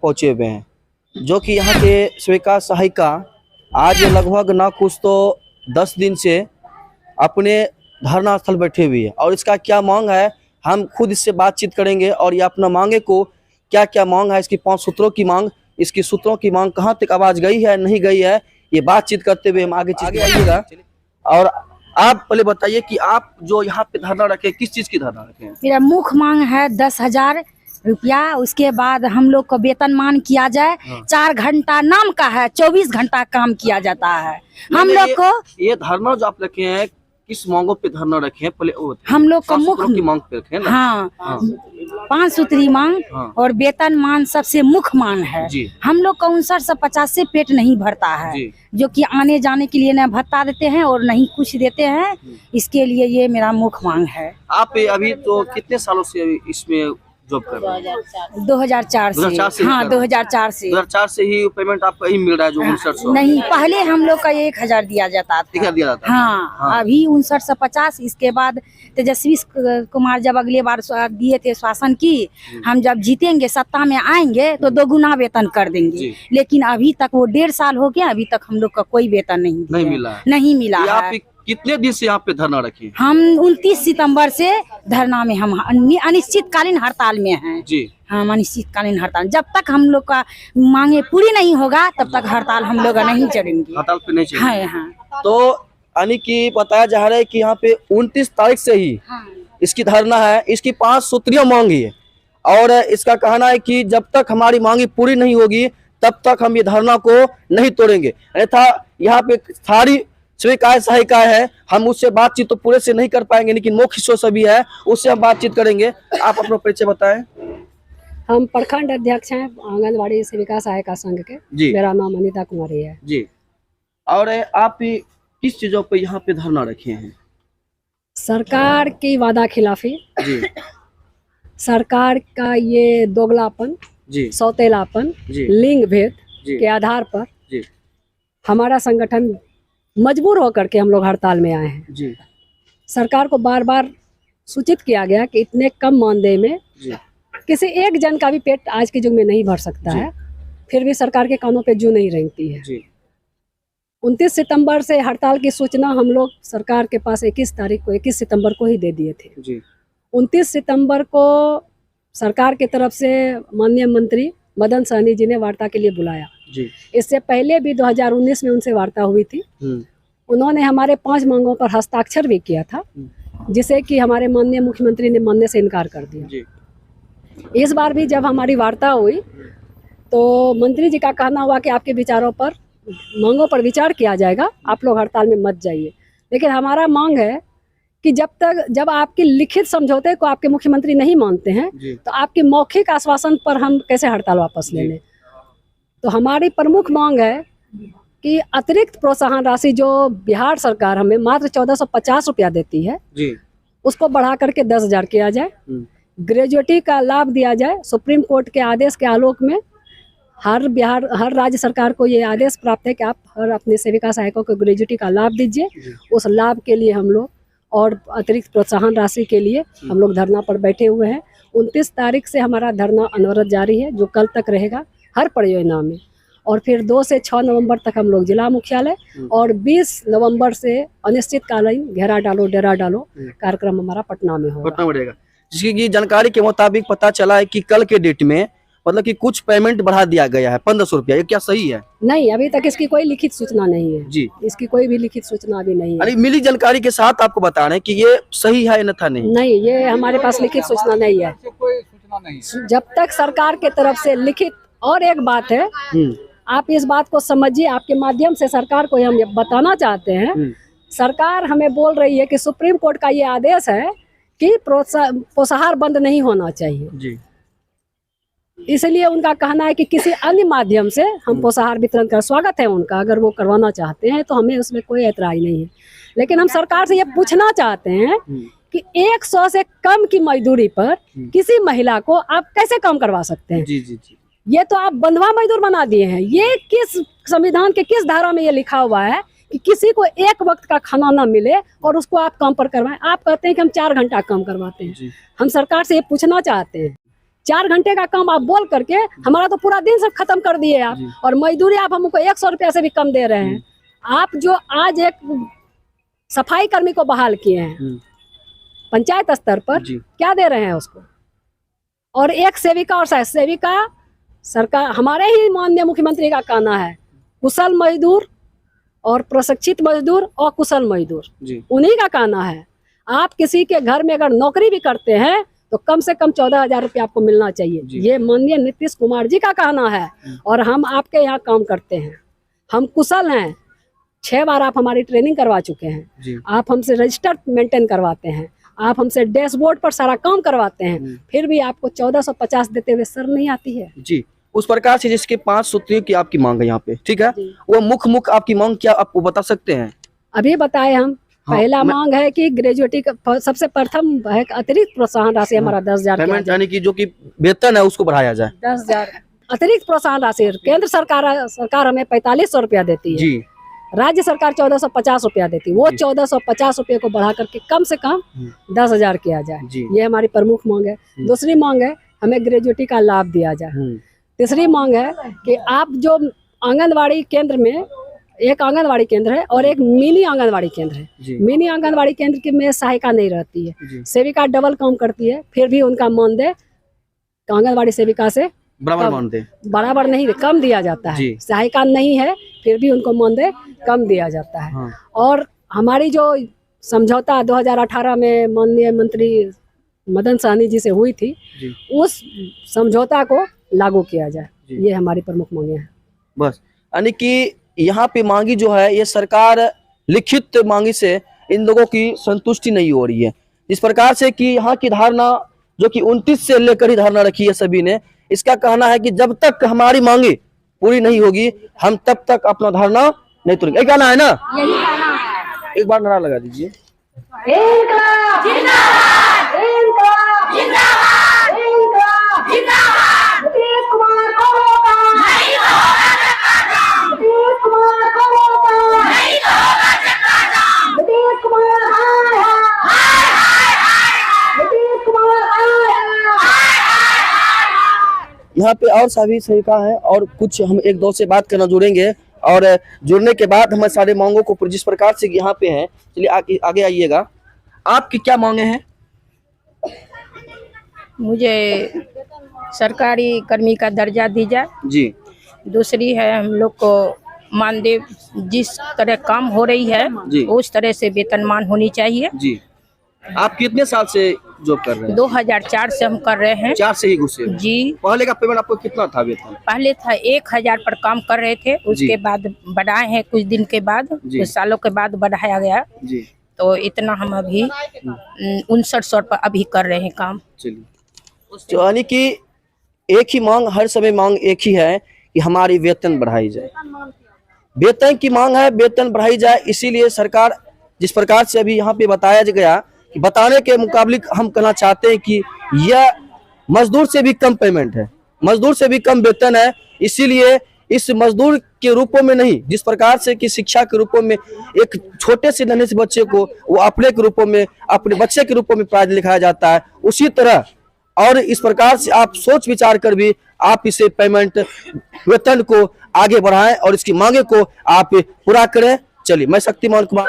पहुंचे हुए हैं, जो कि यहाँ के सेविका सहायिका आज लगभग ना कुछ तो 10 दिन से अपने धरना स्थल बैठे हुए हैं। और इसका क्या मांग है, हम खुद इससे बातचीत करेंगे और ये अपना मांगे को क्या क्या मांग है, इसकी 5 सूत्रों की मांग, इसकी सूत्रों की मांग कहाँ तक आवाज गई है नहीं गई है, ये बातचीत करते हुए हम आगे आइएगा। और आप पहले बताइए कि आप जो यहाँ पे धरना रखे, किस चीज की धरना रखे हैं? मेरा मुख्य मांग है 10,000 रुपया, उसके बाद हम लोग को वेतनमान किया जाए। 4 घंटा नाम का है, 24 घंटा काम किया जाता है हम लोग को। ये धरना जो आप रखे हैं किस मांगों पे धरना रखे हैं? पहले हम लोग को मुख्य की मांग पे रखे हैं ना? हाँ, 5 सूत्री मांग और वेतनमान सबसे मुख्य मांग है। हम लोग का 5950 से पेट नहीं भरता है, जो कि आने जाने के लिए न भत्ता देते हैं और नहीं कुछ देते हैं। इसके लिए ये मेरा मुख्य मांग है। आप अभी तो कितने सालों से इसमें जॉब कर रहे हैं? 2004 से। हाँ, 2004 से। 2004 से ही पेमेंट आपको ही मिल रहा है जो 5900? नहीं, पहले हम लोग का 1000 दिया जाता था। दिया जाता? हाँ, अभी 5950। इसके बाद तेजस्वी कुमार जब अगले बार दिए थे शासन की, हम जब जीतेंगे, सत्ता में आएंगे तो 2 गुना वेतन कर देंगे। लेकिन अभी तक वो 1.5 साल हो गया, अभी तक हम लोग का कोई वेतन नहीं मिला है। कितने दिन से यहाँ पे धरना रखे? हम 29 सितंबर से धरना में, हम अनिश्चितकालीन हड़ताल में हैं। जी, हम अनिश्चितकालीन हड़ताल, जब तक हम लोग का मांगे पूरी नहीं होगा तब तक हड़ताल हम लोग नहीं चलेंगे। हड़ताल पे नहीं चलेंगे। हाँ। तो यानी कि बताया जा रहा है कि यहाँ पे 29 तारीख से ही इसकी धरना है, इसकी 5 सूत्रीय मांग है। और इसका कहना है कि जब तक हमारी मांगी पूरी नहीं होगी तब तक हम ये धरना को नहीं तोड़ेंगे। अन्यथा यहाँ पे सारी स्वीकार सहायिका है, हम उससे बातचीत तो पूरे से नहीं कर पाएंगे, लेकिन मुख्य हिस्सों से भी है, उससे हम बातचीत करेंगे। आप अपना परिचय बताएं। हम प्रखंड अध्यक्ष हैं आंगनबाड़ी सेविका सहायिका संघ के। मेरा नाम अनीता कुमारी है जी। और आप किस चीजों पे यहाँ पे धरना रखे हैं? सरकार की वादा खिलाफी जी, सरकार का ये दोगलापन जी, सौतेलापन, लिंग भेद के आधार पर जी, हमारा संगठन मजबूर होकर के हम लोग हड़ताल में आए हैं। जी। सरकार को बार बार सूचित किया गया कि इतने कम मानदेय में किसी एक जन का भी पेट आज के युग में नहीं भर सकता है, फिर भी सरकार के कानों पे जू नहीं रेंगती है। 29 सितंबर से हड़ताल की सूचना हम लोग सरकार के पास 21 सितंबर को ही दे दिए थे। 29 सितंबर को सरकार की तरफ से माननीय मंत्री मदन सहनी जी ने वार्ता के लिए बुलाया। इससे पहले भी 2019 में उनसे वार्ता हुई थी। उन्होंने हमारे 5 मांगों पर हस्ताक्षर भी किया था, जिसे कि हमारे माननीय मुख्यमंत्री ने मानने से इनकार कर दिया। इस बार भी जब हमारी वार्ता हुई तो मंत्री जी का कहना हुआ कि आपके विचारों पर, मांगों पर विचार किया जाएगा, आप लोग हड़ताल में मत जाइए। लेकिन हमारा मांग है कि जब आपके लिखित समझौते को आपके मुख्यमंत्री नहीं मानते हैं तो आपके मौखिक आश्वासन पर हम कैसे हड़ताल वापस ले लें। तो हमारी प्रमुख मांग है कि अतिरिक्त प्रोत्साहन राशि जो बिहार सरकार हमें मात्र 1450 रुपया देती है, उसको बढ़ा करके 10,000 किया जाए। ग्रेजुएटी का लाभ दिया जाए। सुप्रीम कोर्ट के आदेश के आलोक में हर राज्य सरकार को ये आदेश प्राप्त है कि आप हर अपने सेविका सहायकों को ग्रेजुएटी का लाभ दीजिए। उस लाभ के लिए हम लोग और अतिरिक्त प्रोत्साहन राशि के लिए हम लोग धरना पर बैठे हुए हैं। 29 तारीख से हमारा धरना अनवरत जारी है, जो कल तक रहेगा हर परियोजना में। और फिर 2 से 6 नवंबर तक हम लोग जिला मुख्यालय और 20 नवंबर से अनिश्चितकालीन घेरा डालो डेरा डालो कार्यक्रम हमारा पटना में होगा। जिसकी जानकारी के मुताबिक पता चला है कि कल के डेट में मतलब कि कुछ पेमेंट बढ़ा दिया गया है 1500 रुपया, ये क्या सही है? नहीं, अभी तक इसकी कोई लिखित सूचना नहीं है जी, इसकी कोई भी लिखित सूचना अभी नहीं है। मिली जानकारी के साथ आपको बता रहे हैं कि ये सही है अन्यथा नहीं, ये हमारे पास लिखित सूचना नहीं है। कोई सूचना नहीं जब तक सरकार के तरफ से लिखित। और एक बात है, आप इस बात को समझिए, आपके माध्यम से सरकार को हम बताना चाहते हैं, सरकार हमें बोल रही है कि सुप्रीम कोर्ट का ये आदेश है कि पोषाहार बंद नहीं होना चाहिए जी। इसलिए उनका कहना है कि किसी अन्य माध्यम से हम पोषाहार वितरण कर, स्वागत है उनका, अगर वो करवाना चाहते हैं तो हमें उसमें कोई ऐतराज नहीं है। लेकिन हम सरकार से ये पूछना चाहते हैं कि 100 से कम की मजदूरी पर किसी महिला को आप कैसे काम करवा सकते हैं? जी जी जी। ये तो आप बंधुआ मजदूर बना दिए हैं। ये किस संविधान के किस धारा में ये लिखा हुआ है कि किसी को एक वक्त का खाना ना मिले और उसको आप काम पर करवाएं? आप कहते हैं कि हम 4 घंटा काम करवाते हैं। हम सरकार से ये पूछना चाहते हैं 4 घंटे का काम आप बोल करके हमारा तो पूरा दिन सब खत्म कर दिए आप। और मजदूरी आप हमको 100 रुपया से भी कम दे रहे हैं। आप जो आज एक सफाई कर्मी को बहाल किए हैं पंचायत स्तर पर, क्या दे रहे हैं उसको? और एक सेविका और सहायक सेविका सरकार, हमारे ही माननीय मुख्यमंत्री का कहना है कुशल मजदूर और प्रशिक्षित मजदूर और कुशल मजदूर, उन्हीं का कहना है। आप किसी के घर में अगर नौकरी भी करते हैं तो कम से कम 14,000 रुपया आपको मिलना चाहिए। ये माननीय नीतीश कुमार जी का कहना है। और हम आपके यहाँ काम करते हैं, हम कुशल हैं। 6 बार आप हमारी ट्रेनिंग करवा चुके हैं। आप हमसे रजिस्टर मेंटेन करवाते हैं, आप हमसे डैशबोर्ड पर सारा काम करवाते हैं, फिर भी आपको 1450 देते हुए शर्म नहीं आती है? जी, उस प्रकार से जिसके 5 सूत्रों की आपकी मांग है यहाँ पे, ठीक है, वो मुख्य आपकी मांग क्या आपको बता सकते हैं? अभी बताए हम। पहला मांग है कि ग्रेजुएटी का सबसे प्रथम है अतिरिक्त प्रोत्साहन राशि हमारा 10,000 यानी कि जो कि वेतन है उसको बढ़ाया जाए। 10,000 अतिरिक्त प्रोत्साहन राशि। केंद्र सरकार हमें 4500 रुपया देती है जी। राज्य सरकार 1450 रुपया देती है। वो 1450 रुपये को बढ़ा करके कम से कम 10,000 किया जाए। ये हमारी प्रमुख मांग है। दूसरी मांग है हमें ग्रेजुएटी का लाभ दिया जाए। तीसरी मांग है कि आप जो आंगनबाड़ी केंद्र में, एक आंगनबाड़ी केंद्र है और एक मिनी आंगनबाड़ी केंद्र है। मिनी आंगनबाड़ी केंद्र की में सहायिका नहीं रहती है, सेविका डबल काम करती है, फिर भी उनका मानदेय आंगनबाड़ी सेविका से बराबर नहीं, कम दिया जाता है। सहायिका नहीं है फिर भी उनको मानदेय कम दिया जाता है। हाँ। और हमारी जो समझौता 2018 में माननीय मंत्री मदन सहनी जी से हुई थी, उस समझौता को लागू किया जाए। ये हमारी प्रमुख मांगे हैं। बस, यानी कि यहाँ पे मांगी जो है ये सरकार लिखित मांगी से इन लोगों की संतुष्टि नहीं हो रही है। इस प्रकार से कि यहाँ की धारणा जो कि 29 से लेकर ही धारणा रखी है सभी ने, इसका कहना है कि जब तक हमारी मांगे पूरी नहीं होगी हम तब तक अपना धारणा नहीं तोड़ेंगे। यही कहना है ना? एक बार नारा लगा दीजिए। यहाँ पे और सभी सेविका हैं और कुछ हम एक दो से बात करना जुड़ेंगे और जुड़ने के बाद हमारे सारे मांगों को जिस प्रकार से यहाँ पे हैं, चलिए आगे आइएगा। आपकी क्या मांगे हैं? मुझे सरकारी कर्मी का दर्जा दी जाए जी। दूसरी है हम लोग को मानदेय जिस तरह काम हो रही है उस तरह से वेतनमान होनी चाहिए जी। आप कितने साल से जॉब कर रहे हैं? 2004 से हम कर रहे हैं। 4 से ही घुसे जी। पहले का पेमेंट आपको कितना था वेतन? पहले था 1000 पर काम कर रहे थे, उसके बाद बढ़ाए हैं कुछ दिन के बाद, कुछ सालों के बाद बढ़ाया गया जी। तो इतना हम अभी 5900 पर अभी कर रहे हैं काम। चलिए, यानी कि एक ही मांग, हर समय मांग एक ही है कि हमारी वेतन बढ़ाई जाए। वेतन की मांग है, वेतन बढ़ाई जाए। इसीलिए सरकार जिस प्रकार से अभी यहाँ पे बताया गया, बताने के मुकाबले हम कहना चाहते हैं कि यह मजदूर से भी कम पेमेंट है, मजदूर से भी कम वेतन है। इसीलिए इस मजदूर के रूपों में नहीं, जिस प्रकार से कि शिक्षा के रूपों में एक छोटे से नन्हे से बच्चे को वो अपने के रूपों में, अपने बच्चे के रूपों में पढ़ाया लिखाया जाता है, उसी तरह और इस प्रकार से आप सोच विचार कर भी आप इसे पेमेंट वेतन को आगे बढ़ाएं और इसकी मांगे को आप पूरा करें। चलिए, मैं शक्तिमान कुमार